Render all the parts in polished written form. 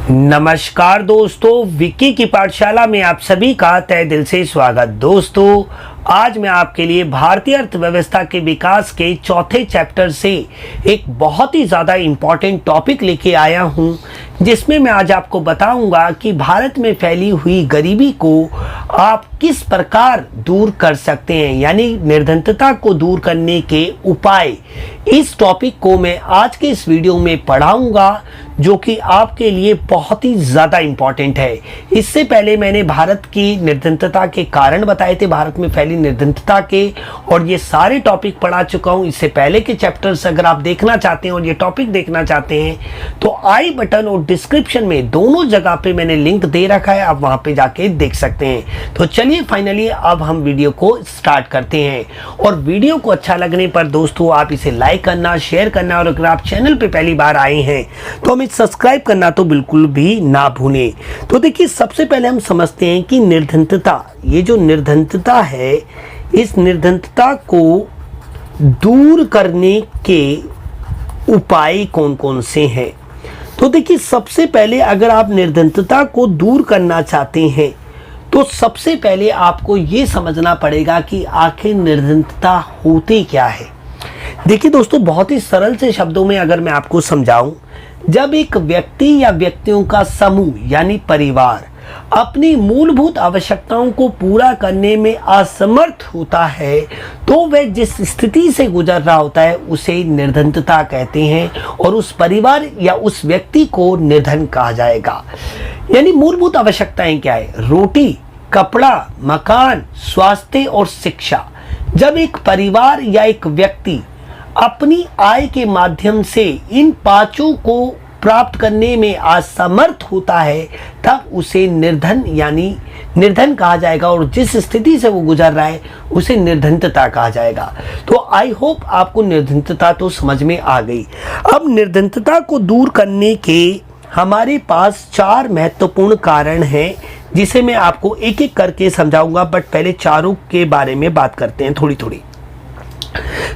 नमस्कार दोस्तों, विक्की की पाठशाला में आप सभी का तहे दिल से स्वागत। दोस्तों, आज मैं आपके लिए भारतीय अर्थव्यवस्था के विकास के चौथे चैप्टर से एक बहुत ही ज़्यादा इम्पॉर्टेंट टॉपिक लेके आया हूं, जिसमें मैं आज आपको बताऊंगा कि भारत में फैली हुई गरीबी को आप किस प्रकार दूर कर सकते हैं, यानी निर्धनता को दूर करने के उपाय। इस टॉपिक को मैं आज के इस वीडियो में पढ़ाऊंगा, जो कि आपके लिए बहुत ही ज़्यादा इम्पॉर्टेंट है। इससे पहले मैंने भारत की निर्धनता के कारण बताए थे, भारत में फैली निर्धनता के, और ये सारे टॉपिक पढ़ा चुका हूँ। इससे पहले के चैप्टर्स अगर आप देखना चाहते हैं और ये टॉपिक देखना चाहते हैं तो आई बटन और डिस्क्रिप्शन में दोनों जगह पे मैंने लिंक दे रखा है, आप वहाँ पे जाके देख सकते हैं। तो चलिए फाइनली अब हम वीडियो को स्टार्ट करते हैं। और वीडियो को अच्छा लगने पर दोस्तों आप इसे लाइक करना, शेयर करना, और अगर आप चैनल पे पहली बार आए हैं तो हमें सब्सक्राइब करना तो बिल्कुल भी ना भूलें। तो देखिए, सबसे पहले हम समझते हैं कि निर्धनता, ये जो निर्धनता है, इस निर्धनता को दूर करने के उपाय कौन कौन से हैं। तो देखिए, सबसे पहले अगर आप निर्धनता को दूर करना चाहते हैं तो सबसे पहले आपको ये समझना पड़ेगा कि आखिर निर्धनता होती क्या है। देखिए दोस्तों, बहुत ही सरल से शब्दों में अगर मैं आपको समझाऊं, जब एक व्यक्ति या व्यक्तियों का समूह यानी परिवार अपनी मूलभूत आवश्यकताओं को पूरा करने में असमर्थ होता है तो वह जिस स्थिति से गुजर रहा होता है उसे निर्धनता कहते हैं, और उस परिवार या उस व्यक्ति को निर्धन कहा जाएगा। यानी मूलभूत आवश्यकताएं क्या है? रोटी, कपड़ा, मकान, स्वास्थ्य और शिक्षा। जब एक परिवार या एक व्यक्ति अपनी आय के माध्यम से इन पांचों को प्राप्त करने में असमर्थ होता है तब उसे निर्धन यानी निर्धन कहा जाएगा, और जिस स्थिति से वो गुजर रहा है उसे निर्धनता कहा जाएगा। तो आई होप आपको निर्धनता तो समझ में आ गई। अब निर्धनता को दूर करने के हमारे पास 4 महत्वपूर्ण कारण हैं, जिसे मैं आपको एक एक करके समझाऊंगा, बट पहले चारों के बारे में बात करते हैं थोड़ी थोड़ी।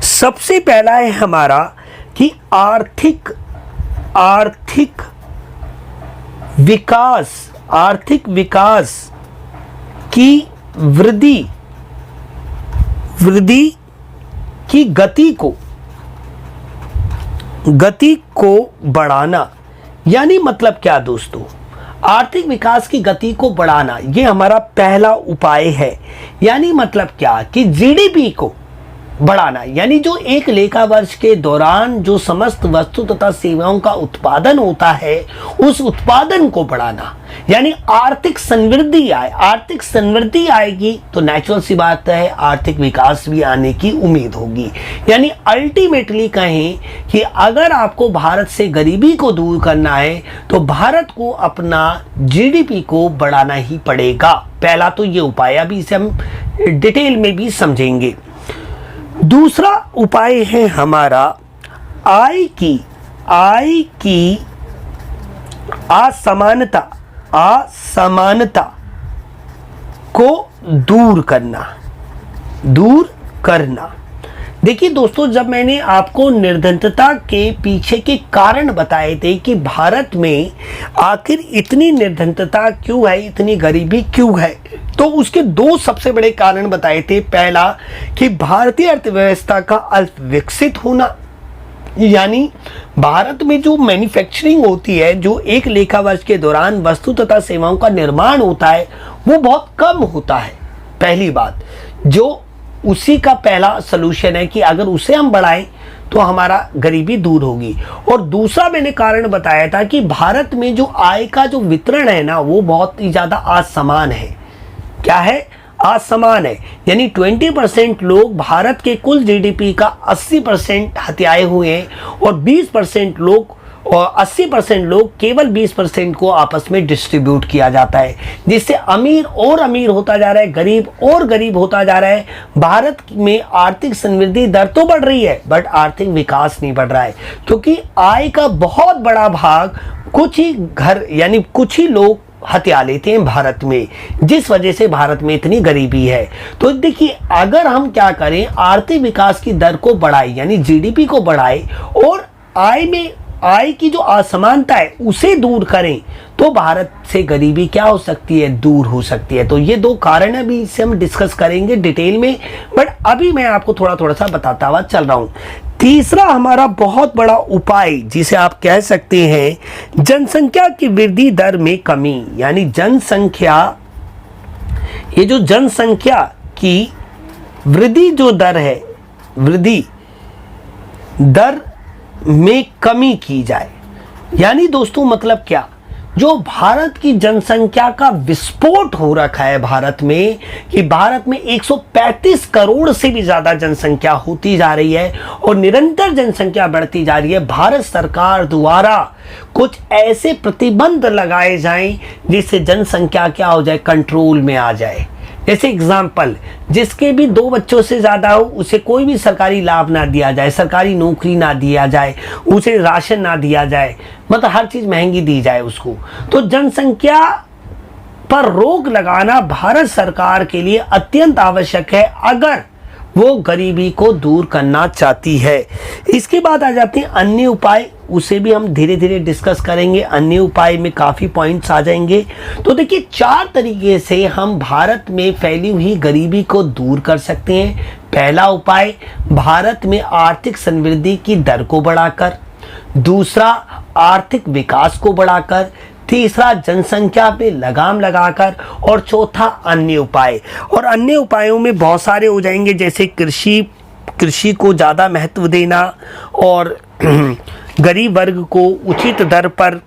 सबसे पहला है हमारा कि आर्थिक विकास की वृद्धि की गति को बढ़ाना। यानी मतलब क्या दोस्तों? आर्थिक विकास की गति को बढ़ाना, ये हमारा पहला उपाय है। यानी मतलब क्या कि जीडीपी को बढ़ाना, यानी जो एक लेखा वर्ष के दौरान जो समस्त वस्तु तथा सेवाओं का उत्पादन होता है उस उत्पादन को बढ़ाना, यानी आर्थिक समृद्धि आए। आर्थिक समृद्धि आएगी तो नेचुरल सी बात है, आर्थिक विकास भी आने की उम्मीद होगी। यानी अल्टीमेटली कहें कि अगर आपको भारत से गरीबी को दूर करना है तो भारत को अपना जीडीपी को बढ़ाना ही पड़ेगा। पहला तो ये उपाय, अभी इसे हम डिटेल में भी समझेंगे। दूसरा उपाय है हमारा आय की असमानता को दूर करना। देखिए दोस्तों, जब मैंने आपको निर्धनता के पीछे के कारण बताए थे कि भारत में आखिर इतनी निर्धनता क्यों है, इतनी गरीबी क्यों है, तो उसके 2 सबसे बड़े कारण बताए थे। पहला कि भारतीय अर्थव्यवस्था का अल्प विकसित होना, यानी भारत में जो मैन्युफैक्चरिंग होती है, जो एक लेखा वर्ष के दौरान वस्तु तथा सेवाओं का निर्माण होता है, वो बहुत कम होता है। पहली बात, जो उसी का पहला सलूशन है कि अगर उसे हम बढ़ाएं तो हमारा गरीबी दूर होगी। और दूसरा मैंने कारण बताया था कि भारत में जो आय का जो वितरण है ना, वो बहुत ही ज़्यादा असमान है। क्या है? असमान है। यानी 20% लोग भारत के कुल जीडीपी का 80% हथियाए हुए हैं, और 20% लोग और 80% लोग केवल 20% को आपस में डिस्ट्रीब्यूट किया जाता है, जिससे अमीर और अमीर होता जा रहा है, गरीब और गरीब होता जा रहा है। भारत में आर्थिक समृद्धि दर तो बढ़ रही है बट आर्थिक विकास नहीं बढ़ रहा है, क्योंकि आय का बहुत बड़ा भाग कुछ ही घर यानी कुछ ही लोग हथिया लेते हैं भारत में, जिस वजह से भारत में इतनी गरीबी है। तो देखिए, अगर हम क्या करें, आर्थिक विकास की दर को बढ़ाएं, यानी जीडीपी को बढ़ाएं, और आय में आय की जो असमानता है उसे दूर करें तो भारत से गरीबी क्या हो सकती है, दूर हो सकती है। तो ये दो कारण है, अभी इसे हम डिस्कस करेंगे डिटेल में, बट अभी मैं आपको थोड़ा थोड़ा सा बताता हुआ चल रहा हूं। तीसरा हमारा बहुत बड़ा उपाय जिसे आप कह सकते हैं जनसंख्या की वृद्धि दर में कमी, यानी जनसंख्या, ये जो जनसंख्या की वृद्धि जो दर है, वृद्धि दर में कमी की जाए। यानी दोस्तों मतलब क्या, जो भारत की जनसंख्या का विस्फोट हो रखा है भारत में, कि भारत में 135 करोड़ से भी ज्यादा जनसंख्या होती जा रही है और निरंतर जनसंख्या बढ़ती जा रही है। भारत सरकार द्वारा कुछ ऐसे प्रतिबंध लगाए जाएं जिससे जनसंख्या क्या हो जाए, कंट्रोल में आ जाए। जैसे एग्जाम्पल, जिसके भी 2 बच्चों से ज्यादा हो उसे कोई भी सरकारी लाभ ना दिया जाए, सरकारी नौकरी ना दिया जाए, उसे राशन ना दिया जाए, मतलब हर चीज महंगी दी जाए उसको। तो जनसंख्या पर रोक लगाना भारत सरकार के लिए अत्यंत आवश्यक है अगर वो गरीबी को दूर करना चाहती है। इसके बाद आ जाते हैं अन्य उपाय, उसे भी हम धीरे धीरे डिस्कस करेंगे। अन्य उपाय में काफ़ी पॉइंट्स आ जाएंगे। तो देखिए 4 तरीके से हम भारत में फैली हुई गरीबी को दूर कर सकते हैं। पहला उपाय, भारत में आर्थिक समृद्धि की दर को बढ़ाकर। दूसरा, आर्थिक विकास को बढ़ाकर। तीसरा, जनसंख्या पे लगाम लगाकर। और चौथा, अन्य उपाय। और अन्य उपायों में बहुत सारे हो जाएंगे, जैसे कृषि को ज़्यादा महत्व देना और गरीब वर्ग को उचित दर पर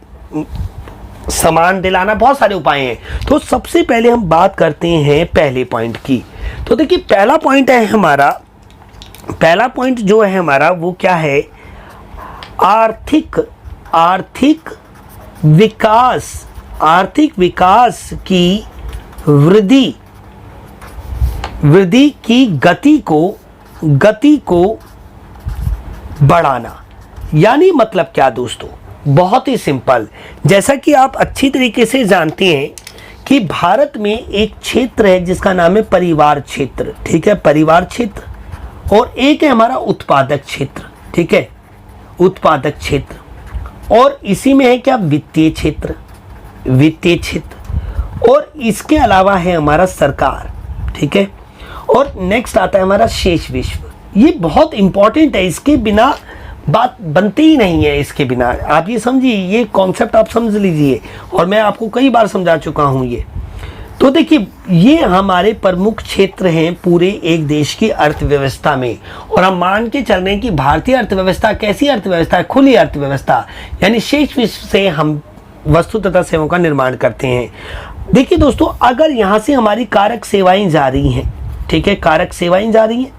सामान दिलाना, बहुत सारे उपाय हैं। तो सबसे पहले हम बात करते हैं पहले पॉइंट की। तो देखिए पहला पॉइंट है हमारा, पहला पॉइंट जो है हमारा वो क्या है, आर्थिक विकास की वृद्धि की गति को बढ़ाना। यानी मतलब क्या दोस्तों, बहुत ही सिंपल, जैसा कि आप अच्छी तरीके से जानते हैं कि भारत में एक क्षेत्र है जिसका नाम है परिवार क्षेत्र, ठीक है, परिवार क्षेत्र। और एक है हमारा उत्पादक क्षेत्र, ठीक है, उत्पादक क्षेत्र। और इसी में है क्या, वित्तीय क्षेत्र, वित्तीय क्षेत्र। और इसके अलावा है हमारा सरकार, ठीक है। और नेक्स्ट आता है हमारा शेष विश्व। ये बहुत इंपॉर्टेंट है, इसके बिना बात बनती ही नहीं है। इसके बिना आप ये समझिए, ये कॉन्सेप्ट आप समझ लीजिए, और मैं आपको कई बार समझा चुका हूं ये। तो देखिए ये हमारे प्रमुख क्षेत्र हैं पूरे एक देश की अर्थव्यवस्था में। और हम मान के चल रहे हैं कि भारतीय अर्थव्यवस्था कैसी अर्थव्यवस्था है, खुली अर्थव्यवस्था, यानी शेष विश्व से हम वस्तु तथा सेवाओं का निर्माण करते हैं। देखिए दोस्तों, अगर यहाँ से हमारी कारक सेवाएं जा रही हैं, ठीक है, कारक सेवाएं जा रही हैं,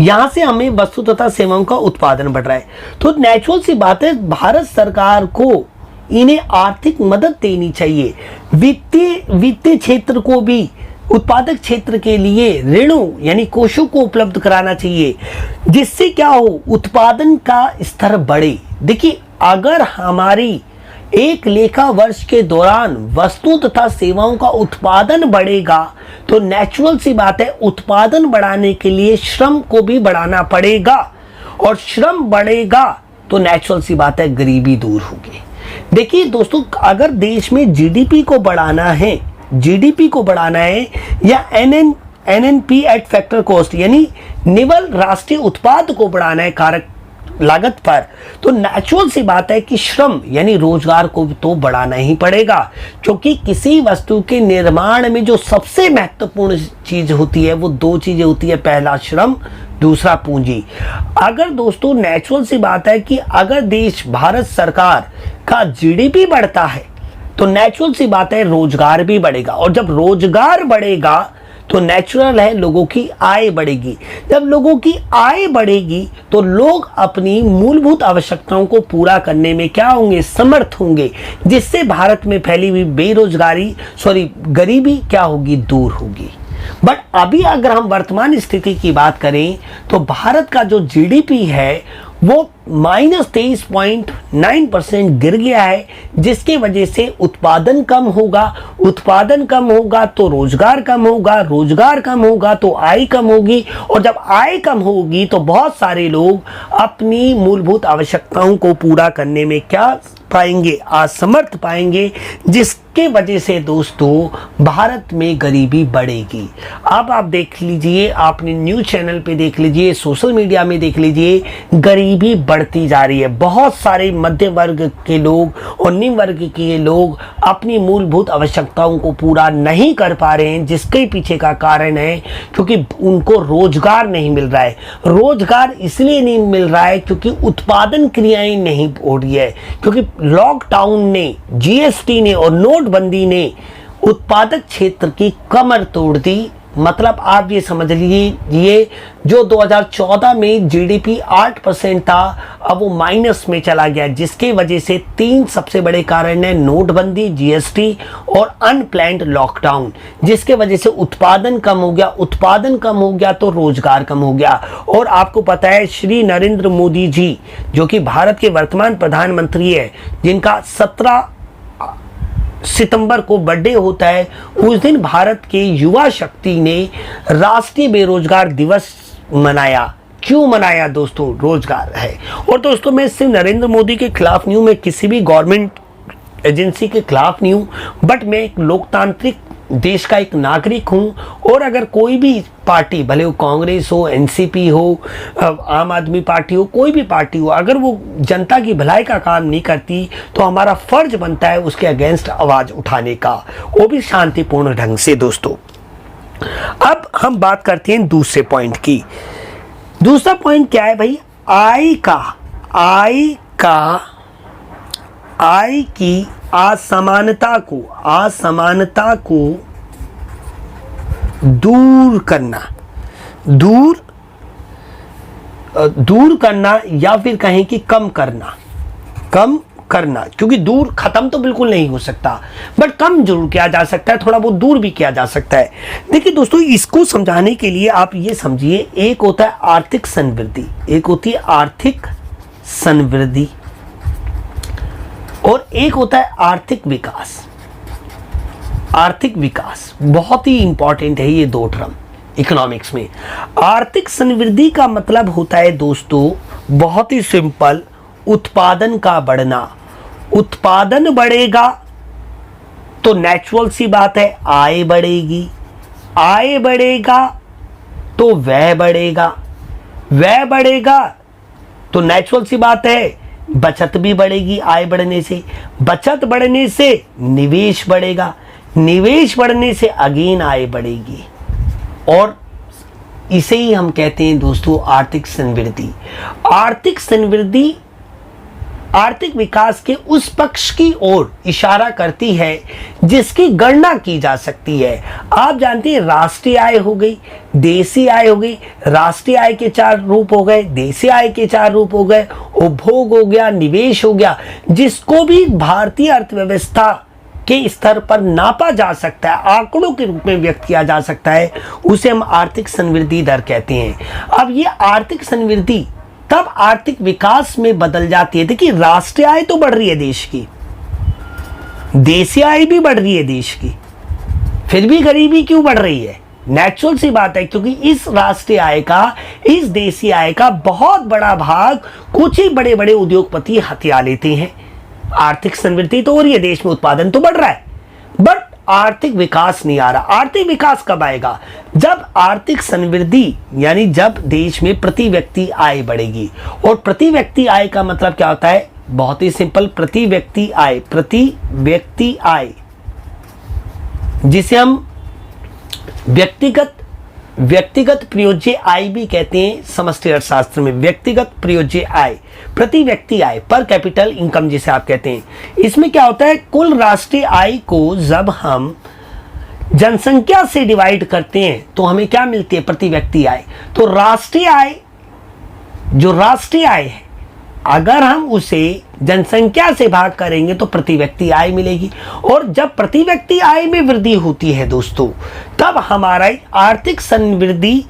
यहां से हमें वस्तु तथा सेवाओं का उत्पादन बढ़ रहा है, तो नेचुरल सी बात है भारत सरकार को इन्हें आर्थिक मदद देनी चाहिए। वित्तीय क्षेत्र को भी उत्पादक क्षेत्र के लिए ऋणों यानी कोषों को उपलब्ध कराना चाहिए, जिससे क्या हो, उत्पादन का स्तर बढ़े। देखिए अगर हमारी एक लेखा वर्ष के दौरान वस्तु तथा सेवाओं का उत्पादन बढ़ेगा तो नेचुरल सी बात है उत्पादन बढ़ाने के लिए श्रम को भी बढ़ाना पड़ेगा, और श्रम बढ़ेगा तो नेचुरल सी बात है गरीबी दूर होगी। देखिए दोस्तों, अगर देश में जीडीपी को बढ़ाना है, जीडीपी को बढ़ाना है या एनएनपी एट फैक्टर कॉस्ट यानी निवल राष्ट्रीय उत्पाद को बढ़ाना है कारक लागत पर, तो नेचुरल सी बात है कि श्रम यानी रोजगार को तो बढ़ाना ही पड़ेगा, क्योंकि किसी वस्तु के निर्माण में जो सबसे महत्वपूर्ण चीज होती है वो 2 चीजें होती है, पहला श्रम, दूसरा पूंजी। अगर दोस्तों नेचुरल सी बात है कि अगर देश भारत सरकार का जीडीपी बढ़ता है तो नेचुरल सी बात है रोजगार भी बढ़ेगा, और जब रोजगार बढ़ेगा तो नेचुरल है लोगों की आय बढ़ेगी। जब लोगों की आय बढ़ेगी तो लोग अपनी मूलभूत आवश्यकताओं को पूरा करने में क्या होंगे, समर्थ होंगे, जिससे भारत में फैली हुई गरीबी क्या होगी, दूर होगी। बट अभी अगर हम वर्तमान स्थिति की बात करें तो भारत का जो जीडीपी है वो -23.9% गिर गया है, जिसकी वजह से उत्पादन कम होगा, उत्पादन कम होगा तो रोजगार कम होगा, रोजगार कम होगा तो आय कम होगी, और जब आय कम होगी तो बहुत सारे लोग अपनी मूलभूत आवश्यकताओं को पूरा करने में क्या पाएंगे, असमर्थ पाएंगे, जिसके वजह से दोस्तों भारत में गरीबी बढ़ेगी। अब आप देख लीजिए, आपने न्यूज़ चैनल पे देख लीजिए, सोशल मीडिया में देख लीजिए, गरीबी बढ़ती जा रही है। बहुत सारे मध्य वर्ग के लोग और निम्न वर्ग के लोग अपनी मूलभूत आवश्यकताओं को पूरा नहीं कर पा रहे हैं, जिसके पीछे का कारण है क्योंकि उनको रोजगार नहीं मिल रहा है। रोजगार इसलिए नहीं मिल रहा है क्योंकि उत्पादन क्रियाएं नहीं हो रही है, क्योंकि लॉकडाउन ने, जीएसटी ने और नोटबंदी ने उत्पादक क्षेत्र की कमर तोड़ दी। मतलब आप ये समझ लीजिए, ये जो 2014 में जीडीपी 8% था, अब वो माइनस में चला गया, जिसके वजह से 3 सबसे बड़े कारण है, नोटबंदी, जीएसटी और अनप्लैन्ड लॉकडाउन, जिसके वजह से उत्पादन कम हो गया। उत्पादन कम हो गया तो रोजगार कम हो गया। और आपको पता है, श्री नरेंद्र मोदी जी जो कि भारत के वर्तमान प्रधानमंत्री है, जिनका 17 सितंबर को बर्थडे होता है, उस दिन भारत के युवा शक्ति ने राष्ट्रीय बेरोजगार दिवस मनाया। क्यों मनाया दोस्तों? रोजगार है। और दोस्तों, मैं सिर्फ नरेंद्र मोदी के खिलाफ नहीं हूं, मैं किसी भी गवर्नमेंट एजेंसी के खिलाफ नहीं हूं, बट मैं एक लोकतांत्रिक देश का एक नागरिक हूं। और अगर कोई भी पार्टी, भले वो कांग्रेस हो, एनसीपी हो, आम आदमी पार्टी हो, कोई भी पार्टी हो, अगर वो जनता की भलाई का काम नहीं करती तो हमारा फर्ज बनता है उसके अगेंस्ट आवाज उठाने का, वो भी शांतिपूर्ण ढंग से। दोस्तों, अब हम बात करते हैं दूसरे पॉइंट की। दूसरा पॉइंट क्या है भाई? आय की असमानता को दूर करना या फिर कहें कि कम करना, क्योंकि दूर खत्म तो बिल्कुल नहीं हो सकता, बट कम जरूर किया जा सकता है, थोड़ा बहुत दूर भी किया जा सकता है। देखिए दोस्तों, इसको समझाने के लिए आप ये समझिए, एक होता है आर्थिक समृद्धि, एक होती है आर्थिक समृद्धि, और एक होता है आर्थिक विकास। आर्थिक विकास बहुत ही इंपॉर्टेंट है, ये दो टर्म इकोनॉमिक्स में। आर्थिक समृद्धि का मतलब होता है दोस्तों, बहुत ही सिंपल, उत्पादन का बढ़ना। उत्पादन बढ़ेगा तो नेचुरल सी बात है आय बढ़ेगी, आय बढ़ेगा तो व्यय बढ़ेगा, व्यय बढ़ेगा तो नेचुरल सी बात है बचत भी बढ़ेगी। आय बढ़ने से, बचत बढ़ने से निवेश बढ़ेगा, निवेश बढ़ने से अगेन आय बढ़ेगी, और इसे ही हम कहते हैं दोस्तों आर्थिक समृद्धि। आर्थिक समृद्धि आर्थिक विकास के उस पक्ष की ओर इशारा करती है जिसकी गणना की जा सकती है। आप जानते हैं, राष्ट्रीय आय हो गई, देशी आय हो गई, राष्ट्रीय आय के 4 रूप हो गए, देशी आय के 4 रूप हो गए, उपभोग हो गया, निवेश हो गया, जिसको भी भारतीय अर्थव्यवस्था के स्तर पर नापा जा सकता है, आंकड़ों के रूप में व्यक्त किया जा सकता है, उसे हम आर्थिक समृद्धि दर कहते हैं। अब ये आर्थिक समृद्धि तब आर्थिक विकास में बदल जाती है। देखिए, राष्ट्रीय आय तो बढ़ रही है देश की, देशी आय भी बढ़ रही है देश की, फिर भी गरीबी क्यों बढ़ रही है? नेचुरल सी बात है, क्योंकि इस राष्ट्रीय आय का, इस देशी आय का बहुत बड़ा भाग कुछ ही बड़े बड़े उद्योगपति हथिया लेते हैं। आर्थिक समृद्धि तो हो रही है, देश में उत्पादन तो बढ़ रहा है, बट आर्थिक विकास नहीं आ रहा। आर्थिक विकास कब आएगा? जब आर्थिक समृद्धि, यानी जब देश में प्रति व्यक्ति आय बढ़ेगी। और प्रति व्यक्ति आय का मतलब क्या होता है? बहुत ही सिंपल, प्रति व्यक्ति आय, प्रति व्यक्ति आय जिसे हम व्यक्तिगत प्रयोज्य आय भी कहते हैं समष्टि अर्थशास्त्र में। व्यक्तिगत प्रयोज्य आय, प्रति व्यक्ति आय, पर कैपिटल इनकम जिसे आप कहते हैं। इसमें क्या होता है? कुल राष्ट्रीय आय को जब हम जनसंख्या से डिवाइड करते हैं तो हमें क्या मिलती है? प्रति व्यक्ति आय। तो राष्ट्रीय आय, जो राष्ट्रीय आय है, अगर हम उसे जनसंख्या से भाग करेंगे तो प्रति व्यक्ति आय मिलेगी। और जब प्रति व्यक्ति आय में वृद्धि होती है दोस्तों, तब हमारा आर्थिक समृद्धि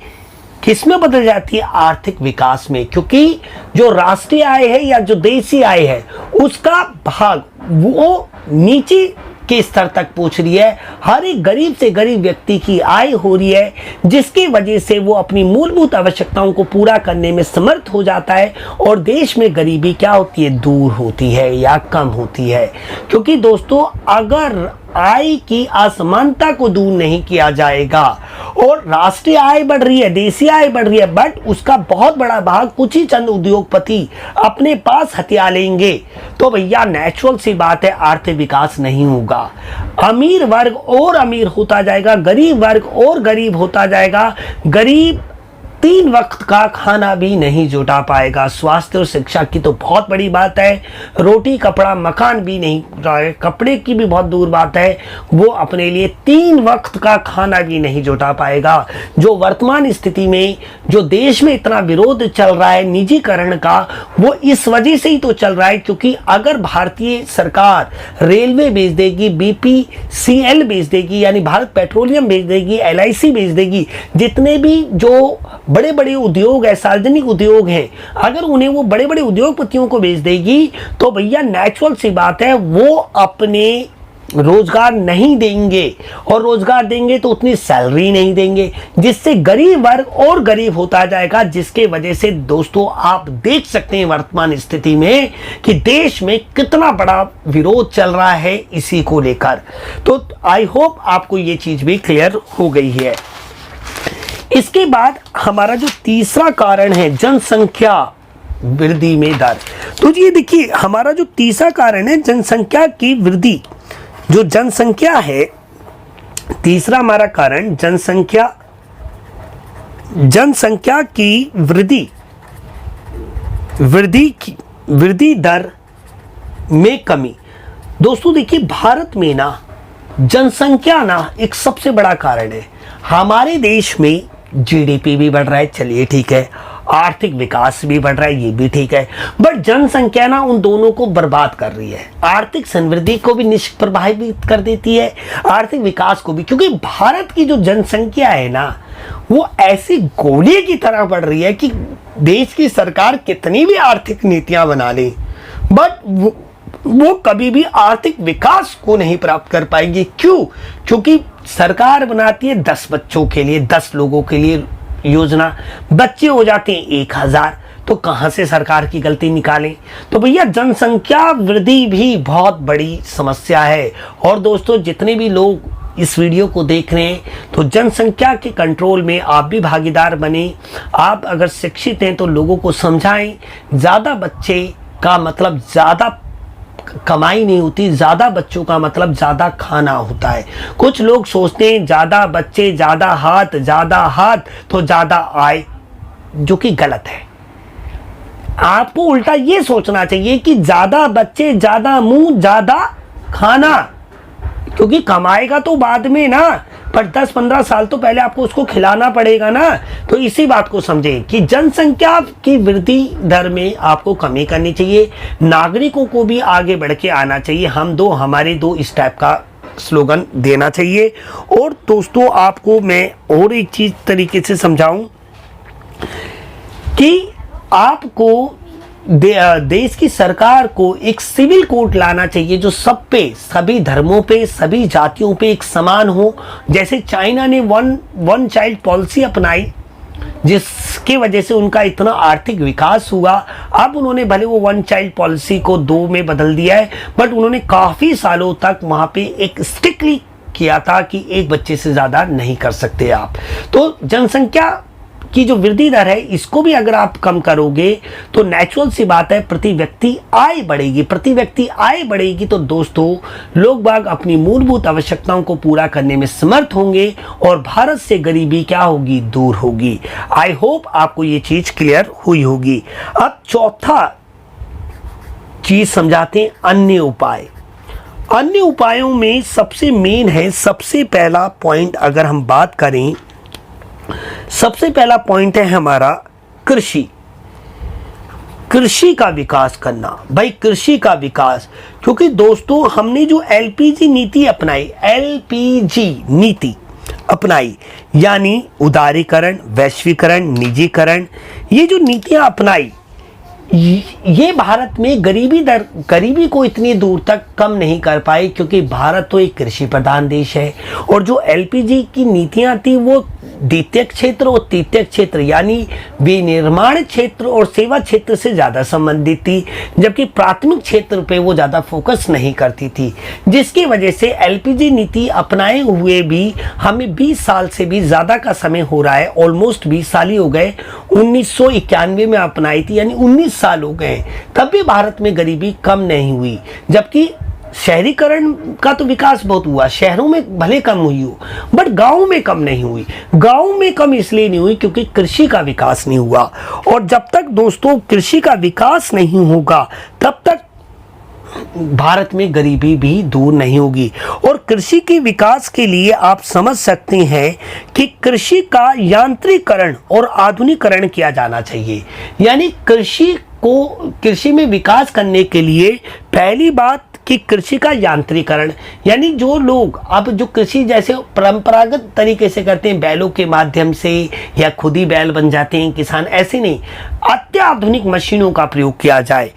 किसमें बदल जाती है? आर्थिक विकास में। क्योंकि जो राष्ट्रीय आय है या जो देशी आय है उसका भाग वो नीचे के स्तर तक पहुंच रही है। हर एक गरीब से गरीब व्यक्ति की आय हो रही है, जिसकी वजह से वो अपनी मूलभूत आवश्यकताओं को पूरा करने में समर्थ हो जाता है और देश में गरीबी क्या होती है? दूर होती है या कम होती है। क्योंकि दोस्तों अगर आय की असमानता को दूर नहीं किया जाएगा और राष्ट्रीय आय बढ़ रही है, देशी आय बढ़ रही है, बट उसका बहुत बड़ा भाग कुछ ही चंद उद्योगपति अपने पास हथिया लेंगे, तो भैया नेचुरल सी बात है आर्थिक विकास नहीं होगा। अमीर वर्ग और अमीर होता जाएगा, गरीब वर्ग और गरीब होता जाएगा। गरीब 3 वक्त का खाना भी नहीं जुटा पाएगा। स्वास्थ्य और शिक्षा की तो बहुत बड़ी बात है, रोटी कपड़ा मकान भी नहीं, कपड़े की भी बहुत दूर बात है, वो अपने लिए 3 वक्त का खाना भी नहीं जुटा पाएगा। जो वर्तमान स्थिति में जो देश में इतना विरोध चल रहा है निजीकरण का, वो इस वजह से ही तो चल रहा है क्योंकि अगर भारतीय सरकार रेलवे बेच देगी, BPCL बेच देगी यानी भारत पेट्रोलियम बेच देगी, LIC बेच देगी, जितने भी जो बड़े बड़े उद्योग है, सार्वजनिक उद्योग हैं, अगर उन्हें वो बड़े बड़े उद्योगपतियों को बेच देगी तो भैया नेचुरल सी बात है वो अपने रोजगार नहीं देंगे और रोजगार देंगे तो उतनी सैलरी नहीं देंगे, जिससे गरीब वर्ग और गरीब होता जाएगा। जिसके वजह से दोस्तों आप देख सकते हैं वर्तमान स्थिति में कि देश में कितना बड़ा विरोध चल रहा है इसी को लेकर। तो आई होप आपको ये चीज भी क्लियर हो गई है। इसके बाद हमारा जो तीसरा कारण है जनसंख्या वृद्धि में दर, तो ये देखिए हमारा जो तीसरा कारण है जनसंख्या की वृद्धि। जो जनसंख्या है, तीसरा हमारा कारण जनसंख्या की वृद्धि दर में कमी। दोस्तों देखिए भारत में ना जनसंख्या ना एक सबसे बड़ा कारण है। हमारे देश में GDP भी बढ़ रहा है, चलिए ठीक है, आर्थिक विकास भी बढ़ रहा है, ये भी ठीक है, बट जनसंख्या ना उन दोनों को बर्बाद कर रही है। आर्थिक समृद्धि को भी निष्प्रभावित कर देती है, आर्थिक विकास को भी, क्योंकि भारत की जो जनसंख्या है ना वो ऐसी गोली की तरह बढ़ रही है कि देश की सरकार कितनी भी आर्थिक नीतियां बना ले बट वो कभी भी आर्थिक विकास को नहीं प्राप्त कर पाएगी। क्यों? क्योंकि सरकार बनाती है 10 बच्चों के लिए, 10 लोगों के लिए योजना, बच्चे हो जाते हैं 1000, तो कहां से सरकार की गलती निकालें? तो भैया जनसंख्या वृद्धि भी बहुत बड़ी समस्या है। और दोस्तों जितने भी लोग इस वीडियो को देख रहे हैं तो जनसंख्या के कंट्रोल में आप भी भागीदार बने। आप अगर शिक्षित हैं तो लोगों को समझाएं, ज़्यादा बच्चे का मतलब ज़्यादा कमाई नहीं होती, ज्यादा बच्चों का मतलब ज्यादा खाना होता है। कुछ लोग सोचते हैं ज्यादा बच्चे ज्यादा हाथ तो ज्यादा आय, जो कि गलत है। आपको उल्टा ये सोचना चाहिए कि ज्यादा बच्चे ज्यादा मुंह ज्यादा खाना, क्योंकि कमाएगा तो बाद में ना, पर 10-15 साल तो पहले आपको उसको खिलाना पड़ेगा ना। तो इसी बात को समझें कि जनसंख्या की वृद्धि दर में आपको कमी करनी चाहिए, नागरिकों को भी आगे बढ़ के आना चाहिए, हम दो हमारे दो, इस टाइप का स्लोगन देना चाहिए। और दोस्तों आपको मैं और एक चीज तरीके से समझाऊं कि आपको देश की सरकार को एक सिविल कोड लाना चाहिए जो सब पे, सभी धर्मों पे, सभी जातियों पे एक समान हो। जैसे चाइना ने वन चाइल्ड पॉलिसी अपनाई, जिसके वजह से उनका इतना आर्थिक विकास हुआ। अब उन्होंने भले वो 1 चाइल्ड पॉलिसी को 2 में बदल दिया है, बट उन्होंने काफी सालों तक वहां पे एक स्ट्रिक्टली किया था कि 1 बच्चे से ज्यादा नहीं कर सकते आप। तो जनसंख्या की जो वृद्धि दर है इसको भी अगर आप कम करोगे तो नेचुरल सी बात है प्रति व्यक्ति आय बढ़ेगी। प्रति व्यक्ति आय बढ़ेगी तो दोस्तों लोग बाग अपनी मूलभूत आवश्यकताओं को पूरा करने में समर्थ होंगे और भारत से गरीबी क्या होगी? दूर होगी। आई होप आपको ये चीज क्लियर हुई होगी। अब चौथा चीज समझाते हैं, अन्य उपाय। अन्य उपायों में सबसे मेन है, सबसे पहला पॉइंट अगर हम बात करें, सबसे पहला पॉइंट है हमारा कृषि। कृषि का विकास करना। भाई कृषि का विकास, क्योंकि दोस्तों हमने जो LPG नीति अपनाई, LPG नीति अपनाई, यानी उदारीकरण, वैश्वीकरण, निजीकरण, ये जो नीतियां अपनाई, ये भारत में गरीबी को इतनी दूर तक कम नहीं कर पाई, क्योंकि भारत तो एक कृषि प्रधान देश है। और जो एलपीजी की नीतियां थी वो द्वितीयक क्षेत्र और तृतीयक क्षेत्र यानी विनिर्माण क्षेत्र और सेवा क्षेत्र से ज़्यादा संबंधित थी, जबकि प्राथमिक क्षेत्र पे वो ज़्यादा फोकस नहीं करती थी, जिसकी वजह से एलपीजी नीति अपनाए हुए भी हमें 20 साल से भी ज़्यादा का समय हो रहा है, ऑलमोस्ट 20 साल ही हो गए। 1991 में अपनाई थी, यानी 19 साल हो गए, तब भी भारत में गरीबी कम नहीं हुई। जबकि शहरीकरण का तो विकास बहुत हुआ, शहरों में भले कम हुई हो, बट गांव में कम नहीं हुई। गांव में कम इसलिए नहीं हुई क्योंकि कृषि का विकास नहीं हुआ, और जब तक दोस्तों कृषि का विकास नहीं होगा तब तक भारत में गरीबी भी दूर नहीं होगी। और कृषि के विकास के लिए आप समझ सकते हैं कि कृषि का यांत्रिकरण और आधुनिकीकरण किया जाना चाहिए। यानी कृषि में विकास करने के लिए पहली बात कि कृषि का यांत्रिकरण, यानी जो लोग अब जो कृषि जैसे परंपरागत तरीके से करते हैं बैलों के माध्यम से, या खुद ही बैल बन जाते हैं किसान, ऐसे नहीं, अत्याधुनिक मशीनों का प्रयोग किया जाए,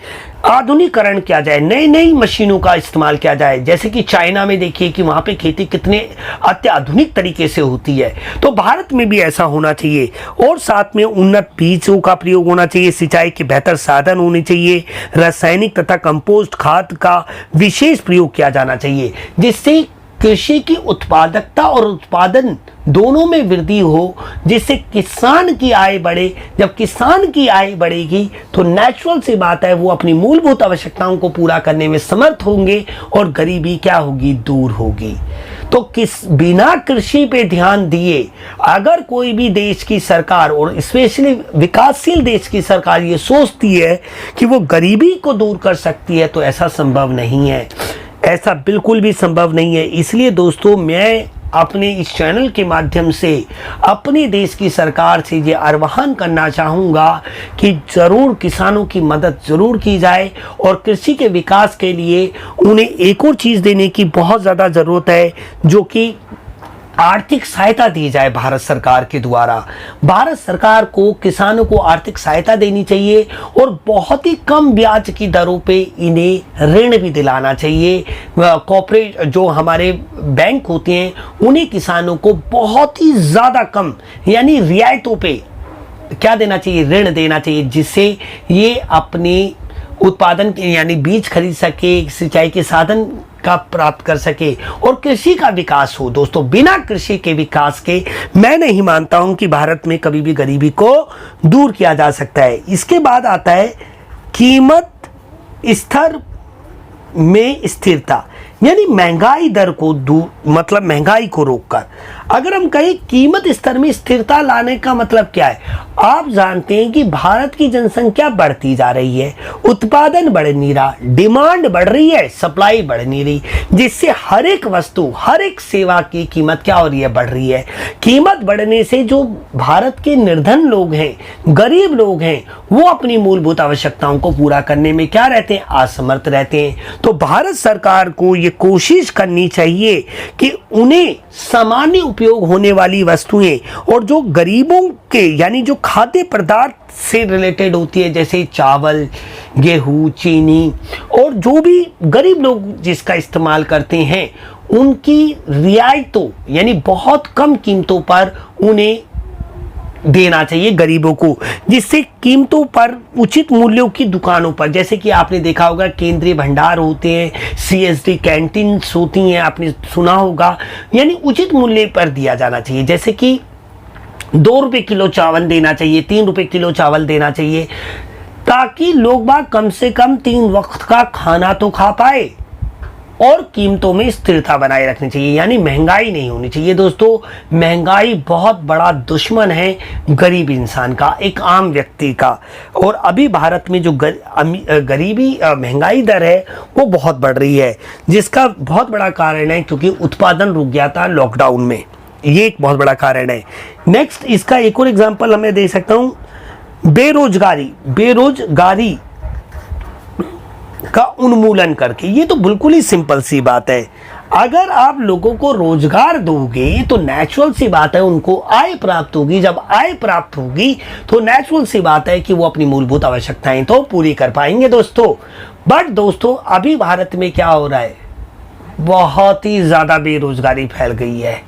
आधुनिकीकरण किया जाए, नई नई मशीनों का इस्तेमाल किया जाए। जैसे कि चाइना में देखिए कि वहाँ पे खेती कितने अत्याधुनिक तरीके से होती है, तो भारत में भी ऐसा होना चाहिए। और साथ में उन्नत बीजों का प्रयोग होना चाहिए, सिंचाई के बेहतर साधन होने चाहिए, रासायनिक तथा कंपोस्ट खाद का विशेष प्रयोग किया जाना चाहिए, जिससे कृषि की उत्पादकता और उत्पादन दोनों में वृद्धि हो, जिससे किसान की आय बढ़े। जब किसान की आय बढ़ेगी तो नेचुरल सी बात है वो अपनी मूलभूत आवश्यकताओं को पूरा करने में समर्थ होंगे और गरीबी क्या होगी, दूर होगी। तो बिना कृषि पे ध्यान दिए अगर कोई भी देश की सरकार और स्पेशली विकासशील देश की सरकार ये सोचती है कि वो गरीबी को दूर कर सकती है, तो ऐसा संभव नहीं है, ऐसा बिल्कुल भी संभव नहीं है। इसलिए दोस्तों मैं अपने इस चैनल के माध्यम से अपने देश की सरकार से ये आह्वान करना चाहूँगा कि ज़रूर किसानों की मदद ज़रूर की जाए, और कृषि के विकास के लिए उन्हें एक और चीज़ देने की बहुत ज़्यादा ज़रूरत है, जो कि आर्थिक सहायता दी जाए भारत सरकार के द्वारा। भारत सरकार को किसानों को आर्थिक सहायता देनी चाहिए और बहुत ही कम ब्याज की दरों पे इन्हें ऋण भी दिलाना चाहिए। कॉर्पोरेट जो हमारे बैंक होते हैं उन्हें किसानों को बहुत ही ज़्यादा कम यानी रियायतों पे क्या देना चाहिए, ऋण देना चाहिए, जिससे ये अपने उत्पादन के यानी बीज खरीद सके, सिंचाई के साधन का प्राप्त कर सके और कृषि का विकास हो। दोस्तों बिना कृषि के विकास के मैं नहीं मानता हूं कि भारत में कभी भी गरीबी को दूर किया जा सकता है। इसके बाद आता है कीमत स्तर में स्थिरता, यानी महंगाई दर को दूर, मतलब महंगाई को रोककर। अगर हम कहें कीमत स्तर में स्थिरता लाने का मतलब क्या है, आप जानते हैं कि भारत की जनसंख्या बढ़ती जा रही है, उत्पादन बढ़ नहीं रहा, डिमांड बढ़ रही है, सप्लाई बढ़ नहीं रही, जिससे हर एक वस्तु, हर एक सेवा की कीमत क्या हो रही है, बढ़ रही है। कीमत बढ़ने से जो भारत के निर्धन लोग हैं, गरीब लोग हैं, वो अपनी मूलभूत आवश्यकताओं को पूरा करने में क्या रहते हैं, असमर्थ रहते हैं। तो भारत सरकार को ये कोशिश करनी चाहिए कि उन्हें सामान्य उपयोग होने वाली वस्तुएं और जो गरीबों के यानी जो खाद्य पदार्थ से रिलेटेड होती है, जैसे चावल, गेहूं, चीनी और जो भी गरीब लोग जिसका इस्तेमाल करते हैं, उनकी रियायतों यानी बहुत कम कीमतों पर उन्हें देना चाहिए गरीबों को, जिससे कीमतों पर उचित मूल्यों की दुकानों पर, जैसे कि आपने देखा होगा केंद्रीय भंडार होते हैं, सीएसडी कैंटीन्स होती हैं, आपने सुना होगा, यानी उचित मूल्य पर दिया जाना चाहिए। जैसे कि 2 रुपये किलो चावल देना चाहिए, 3 रुपये किलो चावल देना चाहिए, ताकि लोग बाग कम से कम 3 वक्त का खाना तो खा पाए और कीमतों में स्थिरता बनाए रखनी चाहिए, यानी महंगाई नहीं होनी चाहिए। दोस्तों महंगाई बहुत बड़ा दुश्मन है गरीब इंसान का, एक आम व्यक्ति का, और अभी भारत में जो गरीबी महंगाई दर है वो बहुत बढ़ रही है, जिसका बहुत बड़ा कारण है क्योंकि उत्पादन रुक गया था लॉकडाउन में, ये एक बहुत बड़ा कारण है। नेक्स्ट इसका एक और एग्जाम्पल हमें दे सकता हूँ, बेरोजगारी का उन्मूलन करके। ये तो बिल्कुल ही सिंपल सी बात है। अगर आप लोगों को रोजगार दोगे तो नेचुरल सी बात है उनको आय प्राप्त होगी। जब आय प्राप्त होगी तो नेचुरल सी बात है कि वो अपनी मूलभूत आवश्यकताएं तो पूरी कर पाएंगे दोस्तों। बट दोस्तों अभी भारत में क्या हो रहा है, बहुत ही ज्यादा बेरोजगारी फैल गई है।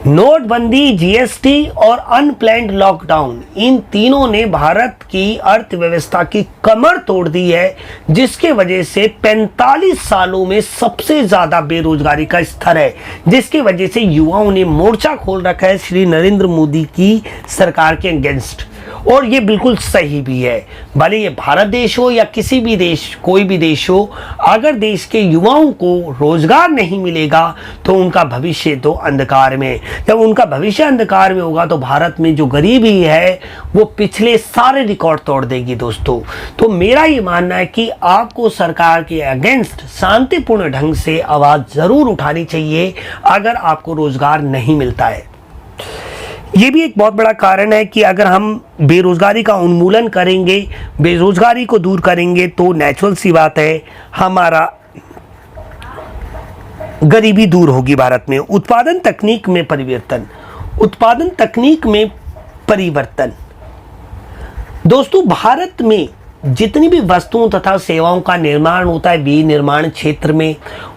नोटबंदी, जीएसटी और अनप्लैन्ड लॉकडाउन, इन तीनों ने भारत की अर्थव्यवस्था की कमर तोड़ दी है, जिसके वजह से 45 सालों में सबसे ज्यादा बेरोजगारी का स्तर है, जिसकी वजह से युवाओं ने मोर्चा खोल रखा है श्री नरेंद्र मोदी की सरकार के अगेंस्ट। और ये बिल्कुल सही भी है, भले ये भारत देश हो या किसी भी देश, कोई भी देश हो, अगर देश के युवाओं को रोजगार नहीं मिलेगा तो उनका भविष्य तो अंधकार में। जब उनका भविष्य अंधकार में होगा तो भारत में जो गरीबी है वो पिछले सारे रिकॉर्ड तोड़ देगी दोस्तों। तो मेरा ये मानना है कि आपको सरकार के अगेंस्ट शांतिपूर्ण ढंग से आवाज जरूर उठानी चाहिए अगर आपको रोजगार नहीं मिलता है। ये भी एक बहुत बड़ा कारण है कि अगर हम बेरोजगारी का उन्मूलन करेंगे, बेरोजगारी को दूर करेंगे, तो नेचुरल सी बात है हमारा गरीबी दूर होगी भारत में। उत्पादन तकनीक में परिवर्तन, उत्पादन तकनीक में परिवर्तन। दोस्तों भारत में जितनी भी वस्तुओं तथा सेवाओं का निर्माण होता है विनिर्माण क्षेत्र में,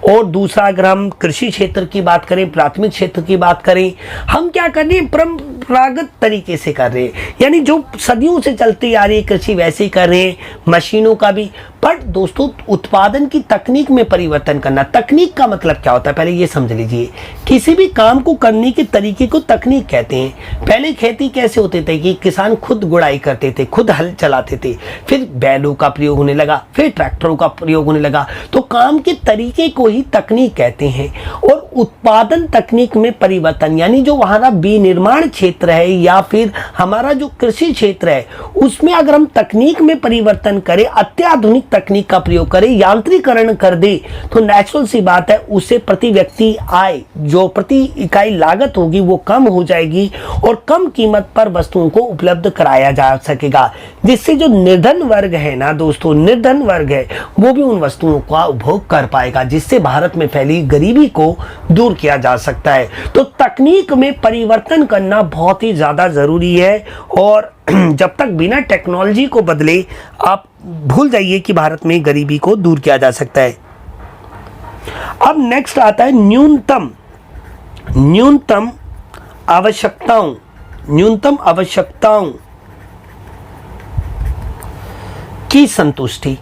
और दूसरा अगर हम कृषि क्षेत्र की बात करें, प्राथमिक क्षेत्र की बात करें, हम क्या कर रहे हैं, परंपरागत तरीके से कर रहे हैं, यानी जो सदियों से चलती आ रही है कृषि वैसे ही कर रहे हैं, मशीनों का भी। पर दोस्तों उत्पादन की तकनीक में परिवर्तन करना, तकनीक का मतलब क्या होता है पहले ये समझ लीजिए। किसी भी काम को करने के तरीके को तकनीक कहते हैं। पहले खेती कैसे होते थे कि किसान खुद गुड़ाई करते थे, खुद हल चलाते थे, फिर बैलों का प्रयोग होने लगा, फिर ट्रैक्टरों का प्रयोग होने लगा, तो काम के तरीके को ही तकनीक कहते हैं। और उत्पादन तकनीक में परिवर्तन यानी जो हमारा विनिर्माण क्षेत्र है या फिर हमारा जो कृषि क्षेत्र है उसमें अगर हम तकनीक में परिवर्तन करें, अत्याधुनिक तकनीक का प्रयोग करें, यांत्रिकरण कर दे, तो नेचुरल सी बात है उससे प्रति व्यक्ति आय, जो प्रति इकाई लागत होगी वो कम हो जाएगी और कम कीमत पर वस्तुओं को उपलब्ध कराया जा सकेगा, जिससे जो निर्धन वर्ग है ना दोस्तों, निर्धन वर्ग है वो भी उन वस्तुओं का उपभोग कर पाएगा, जिससे भारत में फैली गरीबी को दूर किया जा सकता है। तो तकनीक में परिवर्तन करना बहुत ही ज्यादा जरूरी है और जब तक बिना टेक्नोलॉजी को बदले आप भूल जाइए कि भारत में गरीबी को दूर किया जा सकता है। अब नेक्स्ट आता है न्यूनतम आवश्यकताओं की संतुष्टि।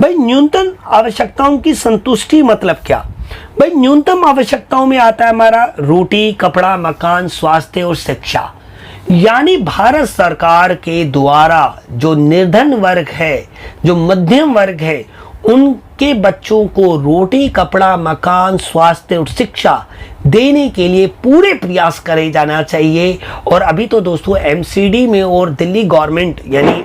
भाई न्यूनतम आवश्यकताओं की संतुष्टि मतलब क्या? भाई न्यूनतम आवश्यकताओं में आता है हमारा रोटी, कपड़ा, मकान, स्वास्थ्य और शिक्षा। यानी भारत सरकार के द्वारा जो निर्धन वर्ग है, जो मध्यम वर्ग है, उनके बच्चों को रोटी, कपड़ा, मकान, स्वास्थ्य और शिक्षा देने के लिए पूरे प्रयास करे जाना चाहिए। और अभी तो दोस्तों एमसीडी में और दिल्ली गवर्नमेंट यानी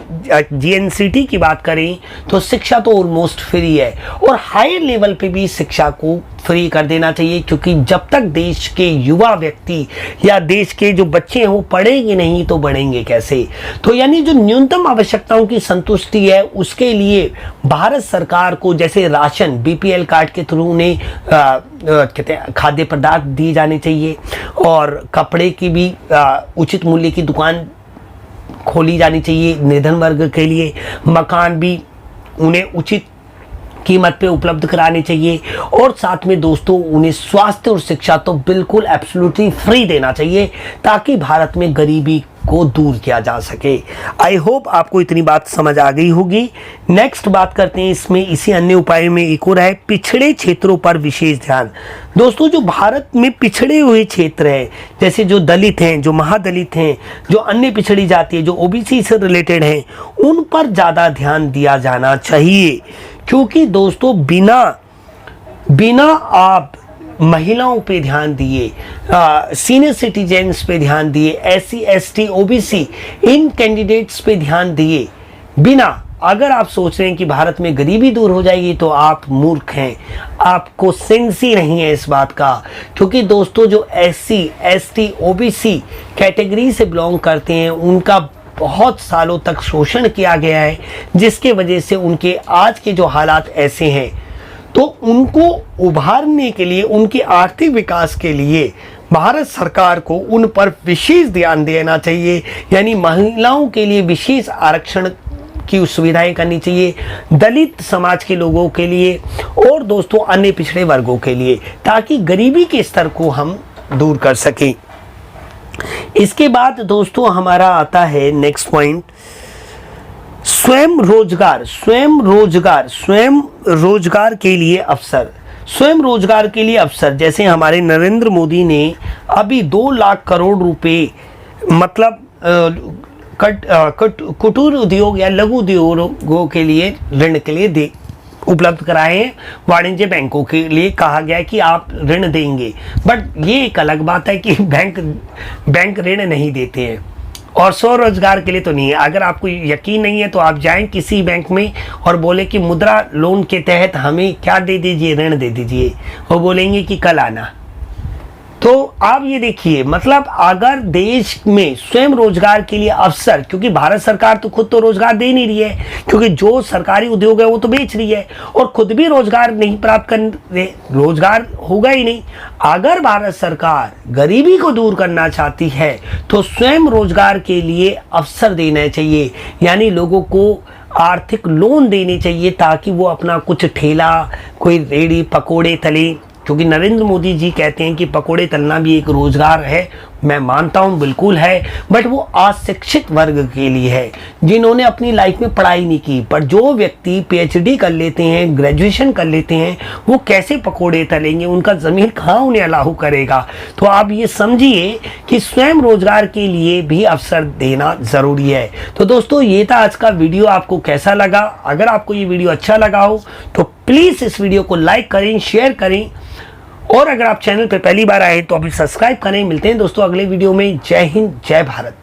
जीएनसीटी की बात करें तो शिक्षा तो ऑलमोस्ट फ्री है और हायर लेवल पे भी शिक्षा को फ्री कर देना चाहिए, क्योंकि जब तक देश के युवा व्यक्ति या देश के जो बच्चे हैं वो पढ़ेंगे नहीं तो बढ़ेंगे कैसे। तो यानी जो न्यूनतम आवश्यकताओं की संतुष्टि है उसके लिए भारत सरकार को जैसे राशन बीपीएल कार्ड के थ्रू उन्हें कहते हैं खाद्य पदार्थ दिए जाने चाहिए और कपड़े की भी उचित मूल्य की दुकान खोली जानी चाहिए निर्धन वर्ग के लिए, मकान भी उन्हें उचित कीमत पे उपलब्ध कराने चाहिए और साथ में दोस्तों उन्हें स्वास्थ्य और शिक्षा तो बिल्कुल एब्सोल्युटली फ्री देना चाहिए ताकि भारत में गरीबी को दूर किया जा सके। आई होप आपको इतनी बात समझ आ गई होगी। नेक्स्ट बात करते हैं इसमें इसी अन्य उपाय में एक और है पिछड़े क्षेत्रों पर विशेष ध्यान। दोस्तों जो भारत में पिछड़े हुए क्षेत्र हैं, जैसे जो दलित हैं, जो महादलित हैं, जो अन्य पिछड़ी जाति है, जो ओबीसी से रिलेटेड हैं, उन पर ज़्यादा ध्यान दिया जाना चाहिए, क्योंकि दोस्तों बिना आप महिलाओं पे ध्यान दिए, सीनियर सिटीजन्स पे ध्यान दिए, एससी एसटी ओबीसी इन कैंडिडेट्स पे ध्यान दिए बिना अगर आप सोच रहे हैं कि भारत में गरीबी दूर हो जाएगी तो आप मूर्ख हैं, आपको सेंस ही नहीं है इस बात का। क्योंकि दोस्तों जो एससी एसटी ओबीसी कैटेगरी से बिलोंग करते हैं उनका बहुत सालों तक शोषण किया गया है, जिसके वजह से उनके आज के जो हालात ऐसे हैं। तो उनको उभारने के लिए, उनके आर्थिक विकास के लिए भारत सरकार को उन पर विशेष ध्यान देना चाहिए। यानी महिलाओं के लिए विशेष आरक्षण की सुविधाएं करनी चाहिए, दलित समाज के लोगों के लिए और दोस्तों अन्य पिछड़े वर्गों के लिए, ताकि गरीबी के स्तर को हम दूर कर सकें। इसके बाद दोस्तों हमारा आता है नेक्स्ट पॉइंट, स्वयं रोजगार के लिए अवसर। स्वयं रोजगार के लिए अवसर, जैसे हमारे नरेंद्र मोदी ने अभी 2 लाख करोड़ रुपए मतलब कुटीर उद्योग या लघु उद्योगों के लिए ऋण के लिए उपलब्ध कराए हैं। वाणिज्य बैंकों के लिए कहा गया है कि आप ऋण देंगे, बट ये एक अलग बात है कि बैंक ऋण नहीं देते हैं और स्वरोजगार के लिए तो नहीं है। अगर आपको यकीन नहीं है तो आप जाएं किसी बैंक में और बोले कि मुद्रा लोन के तहत हमें क्या दे दीजिए, ऋण दे दीजिए, वो बोलेंगे कि कल आना। तो आप ये देखिए, मतलब अगर देश में स्वयं रोजगार के लिए अवसर, क्योंकि भारत सरकार तो खुद तो रोजगार दे नहीं रही है, क्योंकि जो सरकारी उद्योग है वो तो बेच रही है और खुद भी रोजगार नहीं प्राप्त कर रहे, रोजगार होगा ही नहीं। अगर भारत सरकार गरीबी को दूर करना चाहती है तो स्वयं रोजगार के लिए अवसर देना चाहिए, यानी लोगों को आर्थिक लोन देने चाहिए ताकि वो अपना कुछ ठेला, कोई रेड़ी पकोड़े तले, क्योंकि नरेंद्र मोदी जी कहते हैं कि पकोड़े तलना भी एक रोजगार है, मैं मानता हूं बिल्कुल है, बट वो अशिक्षित वर्ग के लिए है जिन्होंने अपनी लाइफ में पढ़ाई नहीं की। पर जो व्यक्ति पीएचडी कर लेते हैं, ग्रेजुएशन कर लेते हैं, वो कैसे पकोड़े तलेंगे, उनका ज़मीन कहाँ उन्हें अलाउ करेगा। तो आप ये समझिए कि स्वयं रोजगार के लिए भी अवसर देना ज़रूरी है। तो दोस्तों ये था आज का वीडियो, आपको कैसा लगा? अगर आपको ये वीडियो अच्छा लगा हो तो प्लीज़ इस वीडियो को लाइक करें, शेयर करें और अगर आप चैनल पर पहली बार आए तो अभी सब्सक्राइब करें। मिलते हैं दोस्तों अगले वीडियो में। जय हिंद, जय भारत।